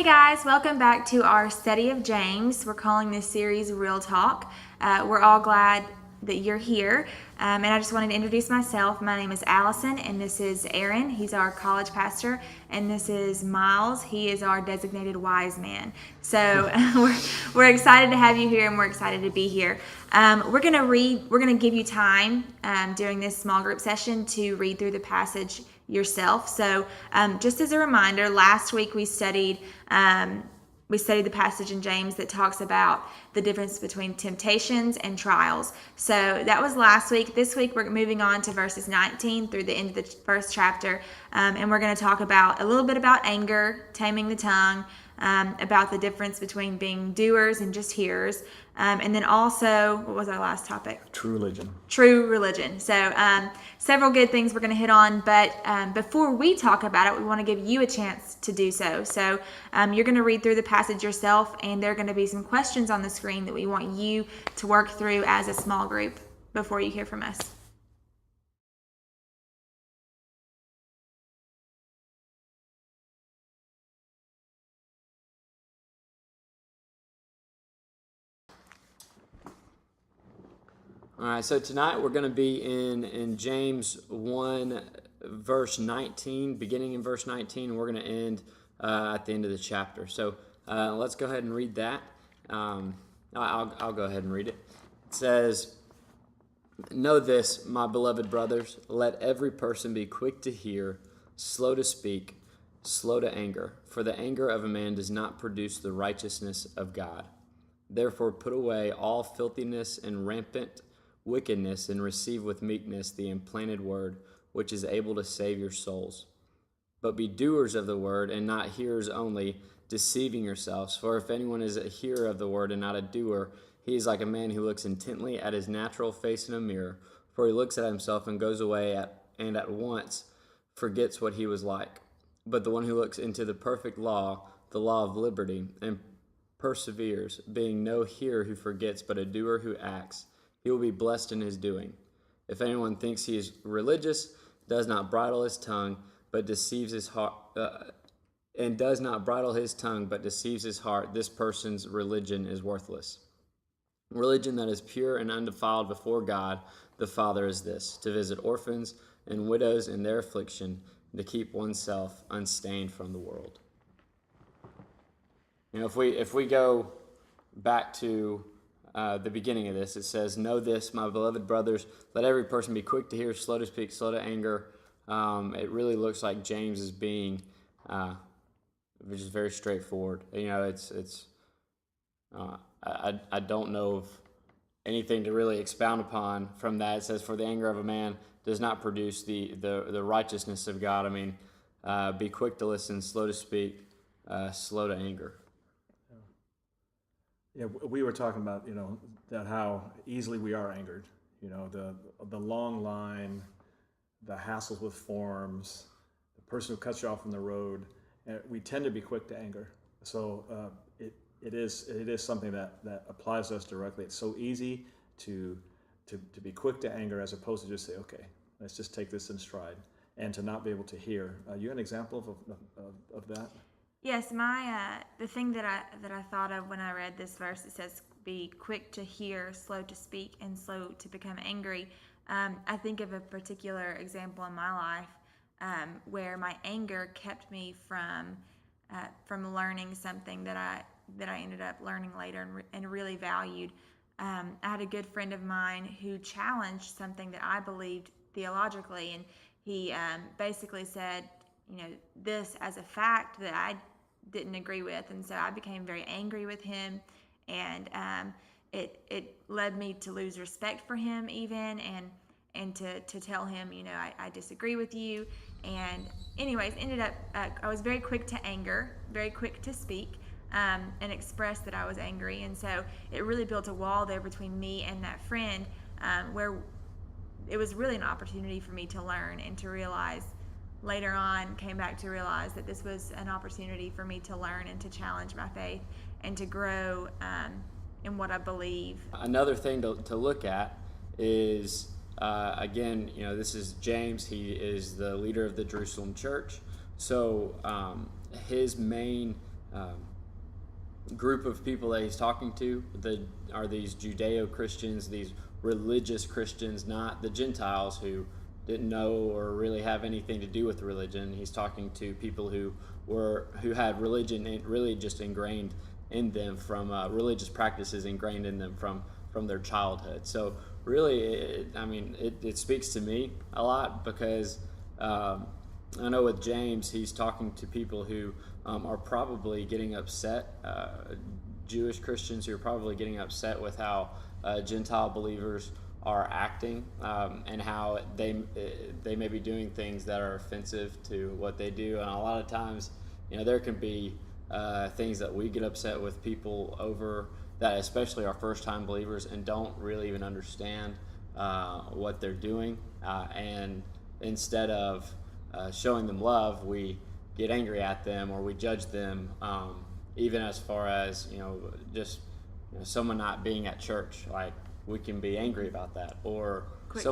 guys, welcome back to our study of James. We're calling this series Real Talk. We're all glad that you're here. And I just wanted to introduce myself. My name is Allison, and this is Aaron. He's our college pastor. And this is Miles. He is our designated wise man. So we're excited to have you here, and we're excited to be here. We're going to give you time during this small group session to read through the passage yourself. So just as a reminder, last week we studied the passage in James that talks about the difference between temptations and trials. So that was last week. This week we're moving on to verses 19 through the end of the first chapter, and we're going to talk about a little bit about anger, taming the tongue, about the difference between being doers and just hearers, and then also, what was our last topic? True religion. So several good things we're going to hit on, but before we talk about it, we want to give you a chance to do so. So you're going to read through the passage yourself, and there are going to be some questions on the screen that we want you to work through as a small group before you hear from us. All right, so tonight we're going to be in James 1, verse 19, beginning in verse 19, and we're going to end at the end of the chapter. So let's go ahead and read that. I'll go ahead and read it. It says, "Know this, my beloved brothers, let every person be quick to hear, slow to speak, slow to anger, for the anger of a man does not produce the righteousness of God. Therefore put away all filthiness and rampant wickedness, and receive with meekness the implanted word, which is able to save your souls. But be doers of the word, and not hearers only, deceiving yourselves. For if anyone is a hearer of the word and not a doer, he is like a man who looks intently at his natural face in a mirror. For he looks at himself and goes away and at once forgets what he was like. But the one who looks into the perfect law, the law of liberty, and perseveres, being no hearer who forgets, but a doer who acts, he will be blessed in his doing. If anyone thinks he is religious, does not bridle his tongue, but deceives his heart, this person's religion is worthless. Religion that is pure and undefiled before God the Father is this: to visit orphans and widows in their affliction, and to keep oneself unstained from the world." You know, if we go back to the beginning of this, it says, "Know this, my beloved brothers, let every person be quick to hear, slow to speak, slow to anger." It really looks like James is being just very straightforward. You know, I don't know of anything to really expound upon from that. It says, "For the anger of a man does not produce the righteousness of God." I mean, be quick to listen, slow to speak, slow to anger. Yeah, we were talking about, that how easily we are angered. The long line, the hassles with forms, the person who cuts you off on the road. We tend to be quick to anger. So it is something that applies to us directly. It's so easy to be quick to anger as opposed to just say, okay, let's just take this in stride, and to not be able to hear. You have an example of that? Yes, the thing that I thought of when I read this verse, it says, "Be quick to hear, slow to speak, and slow to become angry." I think of a particular example in my life where my anger kept me from learning something that I ended up learning later and really valued. I had a good friend of mine who challenged something that I believed theologically, and he basically said, this as a fact that I didn't agree with, and so I became very angry with him, and it led me to lose respect for him even, and to tell him, I disagree with you. And anyways, ended up I was very quick to anger, very quick to speak, and express that I was angry, and so it really built a wall there between me and that friend, where it was really an opportunity for me to learn and to realize. Later on, came back to realize that this was an opportunity for me to learn and to challenge my faith and to grow in what I believe. Another thing to look at is, again, this is James. He is the leader of the Jerusalem church. So his main group of people that he's talking to are these Judeo-Christians, these religious Christians, not the Gentiles who didn't know or really have anything to do with religion. He's talking to people who had religion really just ingrained in them from religious practices ingrained in them from their childhood. So really, it speaks to me a lot because I know with James, he's talking to people who are probably getting upset, Jewish Christians who are probably getting upset with how Gentile believers are acting and how they may be doing things that are offensive to what they do. And a lot of times, there can be things that we get upset with people over that, especially our first-time believers, and don't really even understand what they're doing. And instead of showing them love, we get angry at them or we judge them, even as far as just someone not being at church. Like, we can be angry about that, or quick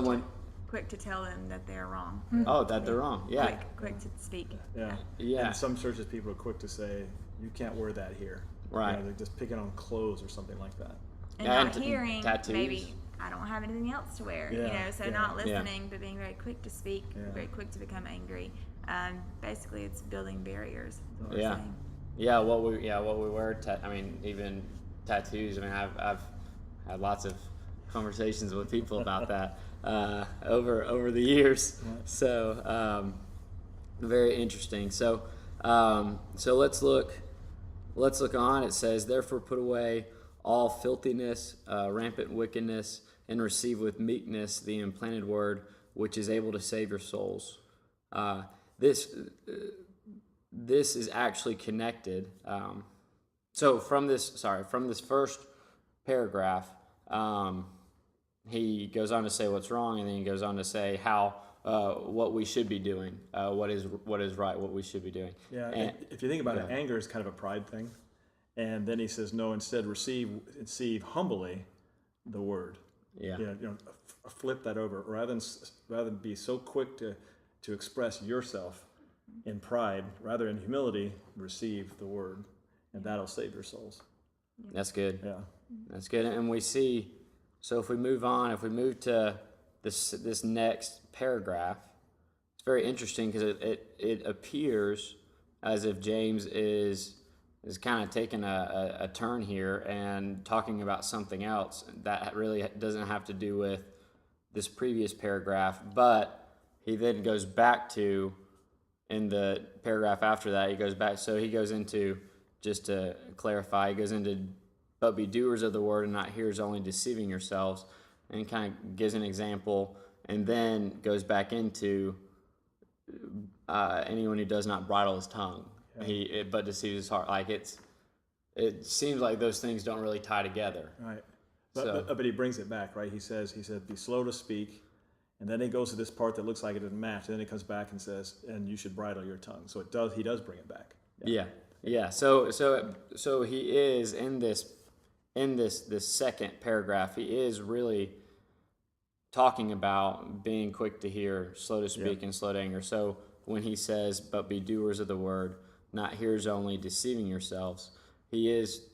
to tell them that they're wrong. Oh, that they're wrong. Yeah. Quick to speak. Yeah. Yeah. In some churches, people are quick to say, "You can't wear that here." Right. They're just picking on clothes or something like that. And not hearing, tattoos. maybe I don't have anything else to wear. Not listening, but being very quick to speak, very quick to become angry. Basically, it's building barriers. Is what we're saying. Yeah. What we wear. Even tattoos. I've had lots of conversations with people about that over the years. So very interesting. So let's look on. It says, "Therefore put away all filthiness, rampant wickedness, and receive with meekness the implanted word, which is able to save your souls." This is actually connected. So from this first paragraph, he goes on to say what's wrong, and then he goes on to say how what we should be doing, what is right, what we should be doing. Yeah, and if you think about it, anger is kind of a pride thing, and then he says, "No, instead receive humbly the word." Yeah. Flip that over, rather than be so quick to express yourself in pride, rather in humility, receive the word, and that'll save your souls. That's good. Yeah. That's good. And we see, so if we move to this next paragraph, it's very interesting because it appears as if James is kind of taking a turn here and talking about something else that really doesn't have to do with this previous paragraph, but he then goes back to, in the paragraph after that, he goes into, just to clarify, he goes into, "But be doers of the word and not hearers only, deceiving yourselves," and kind of gives an example, and then goes back into anyone who does not bridle his tongue, but deceives his heart. Like, it seems like those things don't really tie together. Right. But he brings it back, right? He said, "Be slow to speak," and then he goes to this part that looks like it didn't match, and then he comes back and says, "And you should bridle your tongue." So he does bring it back. Yeah. So he is in this second paragraph. He is really talking about being quick to hear, slow to speak, and slow to anger. So when he says, "But be doers of the word, not hearers only, deceiving yourselves," he is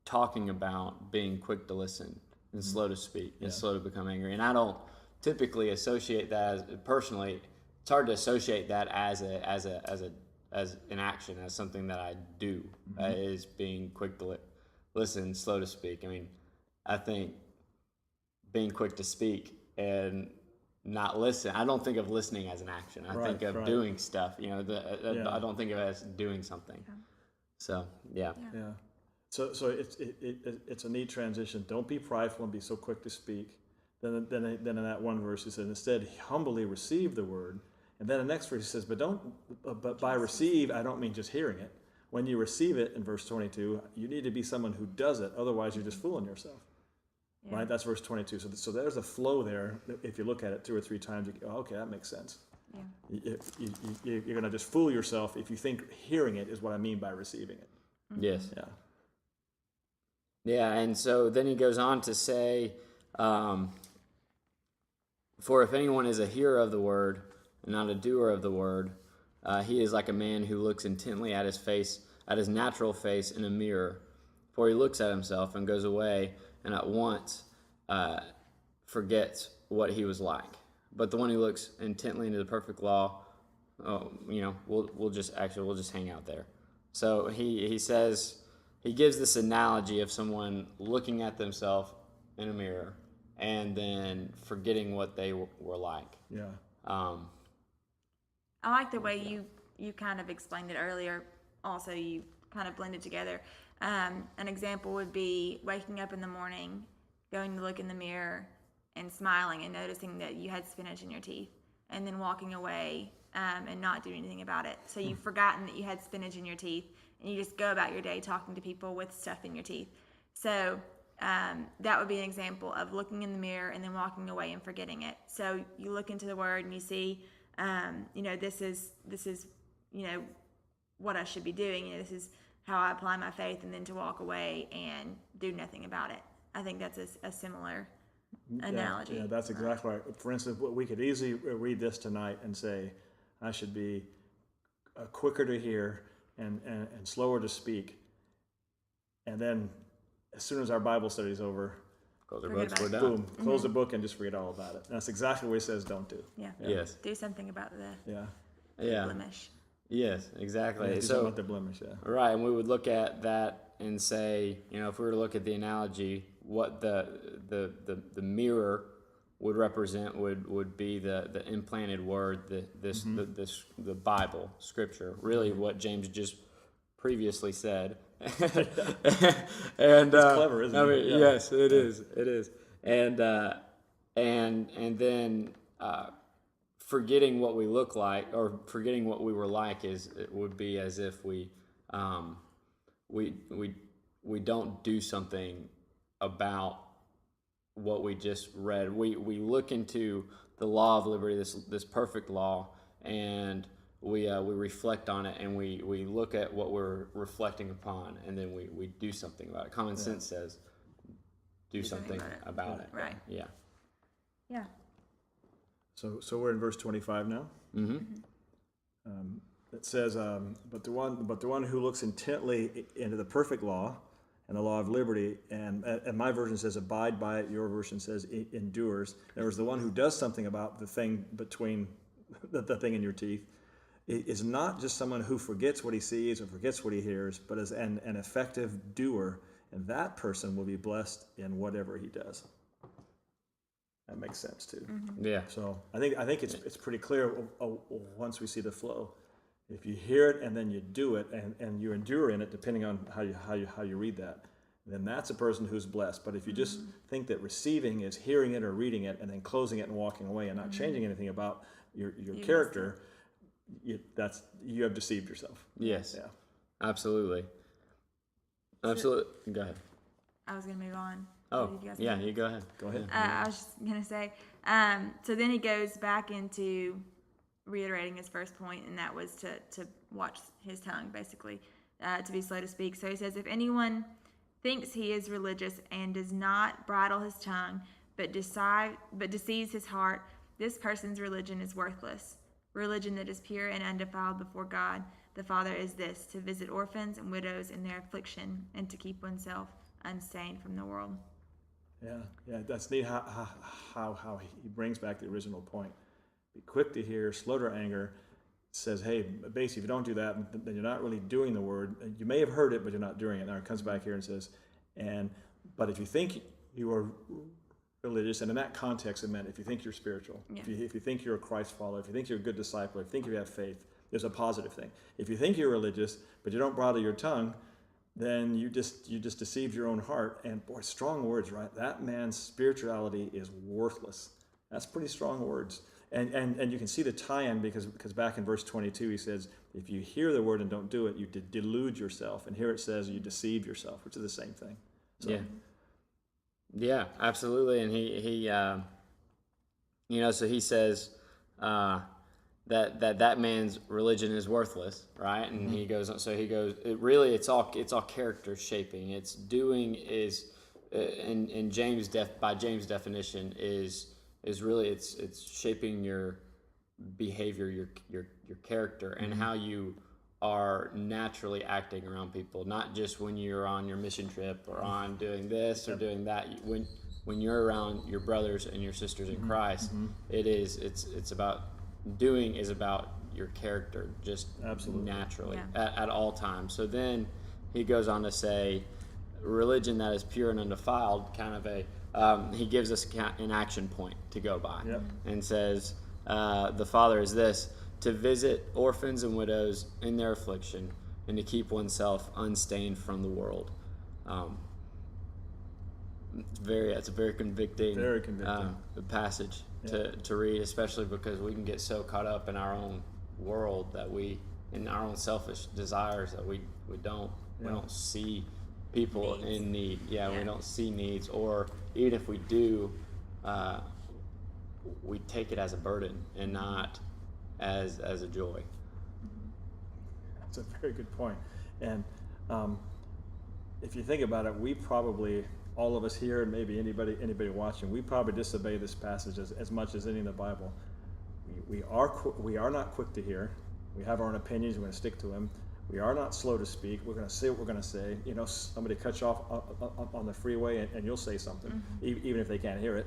talking about being quick to listen and slow to speak and slow to become angry. And I don't typically associate that personally. It's hard to associate that as an action, as something that I do, is being quick to listen, slow to speak. I think being quick to speak and not listen, I don't think of listening as an action. I think of doing stuff. I don't think of it as doing something. So yeah. So it's a neat transition. Don't be prideful and be so quick to speak. Then in that one verse he said, "Instead humbly receive the word." And then the next verse he says, but by receive, I don't mean just hearing it. When you receive it, in verse 22, you need to be someone who does it. Otherwise, you're just fooling yourself. Yeah. Right? That's verse 22. So there's a flow there. If you look at it 2 or 3 times, you go, okay, that makes sense. Yeah. You're going to just fool yourself if you think hearing it is what I mean by receiving it. Mm-hmm. Yes. Yeah. Yeah, and so then he goes on to say, "For if anyone is a hearer of the word, and not a doer of the word, he is like a man who looks intently at his face at his natural face in a mirror, for he looks at himself and goes away and at once forgets what he was like. But the one who looks intently into the perfect law, we'll just hang out there. So he says, he gives this analogy of someone looking at themselves in a mirror and then forgetting what they were like. Yeah. I like the way you kind of explained it earlier. Also, you kind of blended together. An example would be waking up in the morning, going to look in the mirror, and smiling and noticing that you had spinach in your teeth, and then walking away and not doing anything about it. So you've forgotten that you had spinach in your teeth, and you just go about your day talking to people with stuff in your teeth. So that would be an example of looking in the mirror and then walking away and forgetting it. So you look into the Word and you see, this is what I should be doing. This is how I apply my faith, and then to walk away and do nothing about it. I think that's a similar analogy. Yeah, that's exactly right. For instance, we could easily read this tonight and say, I should be quicker to hear and slower to speak. And then as soon as our Bible study is over, close our books, we're done. Boom, close the book and just forget all about it. And that's exactly what he says don't do. Yeah. Yes. Do something about the blemish. Yes, exactly. Yeah, do so something about the blemish, yeah. Right, and we would look at that and say, if we were to look at the analogy, what the mirror would represent would be the implanted word, the Bible, Scripture, really what James just previously said. And it's clever, isn't it? Yeah. Yes, it is. It is. And then forgetting what we look like, or forgetting what we were like, it would be as if we don't do something about what we just read. We look into the law of liberty, this perfect law, and we reflect on it, and we look at what we're reflecting upon, and then we do something about it. Common sense says do something about it. Right. Yeah. Yeah. So we're in verse 25 now. Mm-hmm. It says, but the one who looks intently into the perfect law and the law of liberty, and my version says abide by it. Your version says endures. In other words, the one who does something about the thing between the thing in your teeth is not just someone who forgets what he sees or forgets what he hears, but is an effective doer, and that person will be blessed in whatever he does. That makes sense too. Mm-hmm. Yeah. So I think it's pretty clear once we see the flow. If you hear it and then you do it and you endure in it, depending on how you read that, then that's a person who's blessed. But if you just think that receiving is hearing it or reading it and then closing it and walking away and not changing anything about your character, you have deceived yourself. Yes. Yeah. Absolutely. Absolutely. Go ahead. I was going to move on. Oh, yeah, you go ahead. Go ahead. I was just going to say, so then he goes back into reiterating his first point, and that was to watch his tongue, basically, to be slow to speak. So he says, if anyone thinks he is religious and does not bridle his tongue, but deceives his heart, this person's religion is worthless. Religion that is pure and undefiled before God the Father is this, to visit orphans and widows in their affliction, and to keep oneself unstained from the world. Yeah, that's neat how he brings back the original point. Be quick to hear, slow to anger. Says, hey, basically, if you don't do that, then you're not really doing the word. You may have heard it, but you're not doing it. Now it comes back here and says, but if you think you are religious, and in that context it meant if you think you're spiritual, if you think you're a Christ follower, if you think you're a good disciple, if you think you have faith, there's a positive thing. If you think you're religious, but you don't bridle your tongue, then you just deceived your own heart. And boy, strong words, right? That man's spirituality is worthless. That's pretty strong words. And you can see the tie-in because back in verse 22 he says, if you hear the word and don't do it, you delude yourself. And here it says you deceive yourself, which is the same thing. So. Yeah, absolutely. And he so he says that man's religion is worthless, right? And he goes, it's all character shaping. It's doing is, in James by James' definition is really it's shaping your behavior, your character, and how you are naturally acting around people, not just when you're on your mission trip or on doing this or doing that. When you're around your brothers and your sisters in Christ, it's about doing is about your character just Absolutely. naturally Yeah. at all times. So then he goes on to say, religion that is pure and undefiled, kind of he gives us an action point to go by, and says, the Father is this: to visit orphans and widows in their affliction, and to keep oneself unstained from the world. It's a very convicting, passage to read, especially because we can get so caught up in our own world in our own selfish desires that we don't see people Needs. in need. We Yeah. don't see needs, or even if we do, we take it as a burden and not as a joy. That's a very good point. And if you think about it, we probably, all of us here, and maybe anybody watching, we probably disobey this passage as much as any in the Bible. We are not quick to hear. We have our own opinions. We're going to stick to them. We are not slow to speak. We're going to say what we're going to say. You know, somebody cuts you off on the freeway, and you'll say something, even if they can't hear it.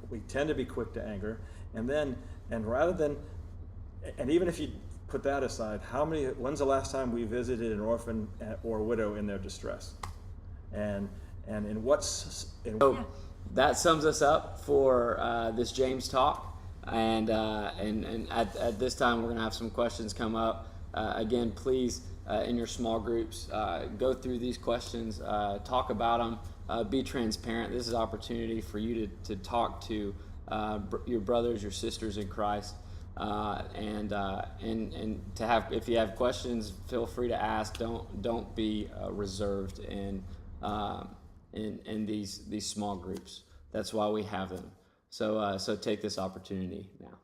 We tend to be quick to anger, and even if you put that aside, when's the last time we visited an orphan or widow in their distress? And That sums us up for this James talk. And at this time, we're going to have some questions come up. Again, please, in your small groups, go through these questions, talk about them, be transparent. This is an opportunity for you to talk to your brothers, your sisters in Christ, and to have, if you have questions, feel free to ask. Don't be reserved in these small groups. That's why we have them. So take this opportunity now.